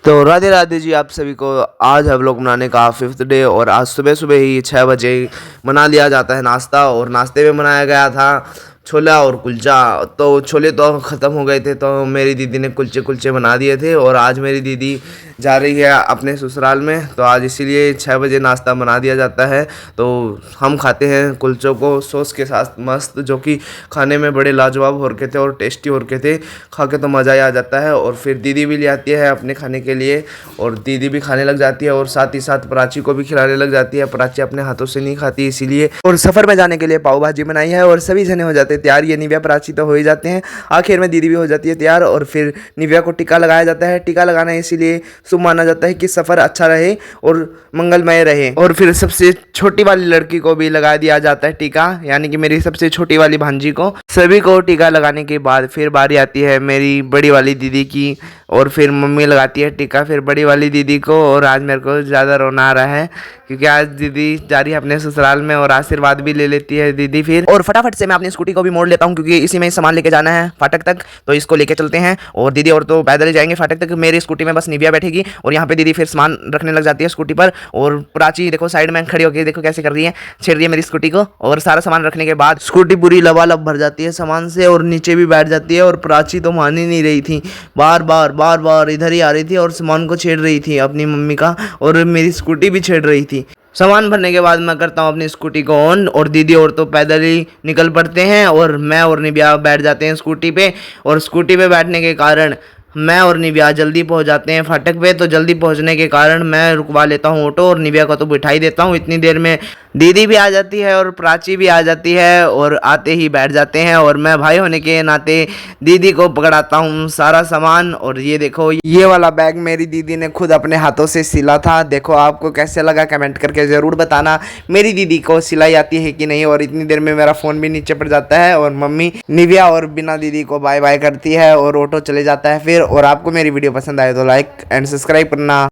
तो राधे राधे जी आप सभी को। आज हम लोग मनाने का 5th डे और आज सुबह सुबह ही 6 बजे मना लिया जाता है नाश्ता। और नाश्ते में बनाया गया था छोला और कुलचा। तो छोले तो ख़त्म हो गए थे तो मेरी दीदी ने कुलचे कुलचे बना दिए थे। और आज मेरी दीदी जा रही है अपने ससुराल में, तो आज इसीलिए 6 बजे नाश्ता बना दिया जाता है। तो हम खाते हैं कुलचों को सॉस के साथ मस्त, जो कि खाने में बड़े लाजवाब हो रखे थे और टेस्टी हो रखे थे। खा के तो मज़ा ही आ जाता है। और फिर दीदी भी ले आती है अपने खाने के लिए और दीदी भी खाने लग जाती है और साथ ही साथ प्राची को भी खिलाने लग जाती है। प्राची अपने हाथों से नहीं खाती इसीलिए। और सफ़र में जाने के लिए पाव भाजी बनाई है और सभी जने हो जाते हैं तैयार। ये निव्या प्राची तो हो ही जाते हैं, आखिर में दीदी भी हो जाती है तैयार। और फिर निव्या को टीका लगाया जाता है। टीका लगाना इसीलिए शुभ माना जाता है कि सफ़र अच्छा रहे और मंगलमय रहे। और फिर सबसे छोटी वाली लड़की को भी लगा दिया जाता है टीका, यानी कि मेरी सबसे छोटी वाली भांजी को। सभी को टीका लगाने के बाद फिर बारी आती है मेरी बड़ी वाली दीदी की और फिर मम्मी लगाती है टीका फिर बड़ी वाली दीदी को। और आज मेरे को ज़्यादा रोना आ रहा है क्योंकि आज दीदी जा रही है अपने ससुराल में और आशीर्वाद भी ले लेती है दीदी फिर। और फटाफट से मैं अपनी स्कूटी को भी मोड़ लेता हूँ क्योंकि इसी में सामान लेके जाना है फाटक तक, तो इसको लेके चलते हैं। और दीदी और तो पैदल जाएंगे फाटक तक, मेरी स्कूटी में बस निव्या बैठेगी और यहाँ पे दीदी फिर सामान रखने लग जाती है स्कूटी पर। और प्राची देखो साइड में खड़ी होकर देखो कैसे कर रही है, छेड़ रही है मेरी स्कूटी को। और सारा सामान रखने के बाद स्कूटी पूरी लबालब भर जाती है सामान से और नीचे भी बैठ जाती है। और प्राची तो मान ही नहीं रही थी, बार बार इधर ही आ रही थी और सामान को छेड़ रही थी अपनी मम्मी का, और मेरी स्कूटी भी छेड़ रही थी। सामान भरने के बाद मैं करता हूँ अपनी स्कूटी को ऑन और दीदी और तो पैदल ही निकल पड़ते हैं और मैं और निव्या बैठ जाते हैं स्कूटी पे। और स्कूटी पे बैठने के कारण मैं और निव्या जल्दी पहुंच जाते हैं फाटक पे। तो जल्दी पहुंचने के कारण मैं रुकवा लेता हूं ऑटो और निव्या को तो बिठाई देता हूं। इतनी देर में दीदी भी आ जाती है और प्राची भी आ जाती है और आते ही बैठ जाते हैं। और मैं भाई होने के नाते दीदी को पकड़ाता हूं सारा सामान। और ये देखो, ये वाला बैग मेरी दीदी ने खुद अपने हाथों से सिला था। देखो आपको कैसे लगा कमेंट करके ज़रूर बताना मेरी दीदी को सिलाई आती है कि नहीं। और इतनी देर में मेरा फ़ोन भी नीचे पड़ जाता है और मम्मी निव्या और बिना दीदी को बाय बाय करती है और ऑटो चले जाता है फिर। और आपको मेरी वीडियो पसंद आए तो लाइक एंड सब्सक्राइब करना।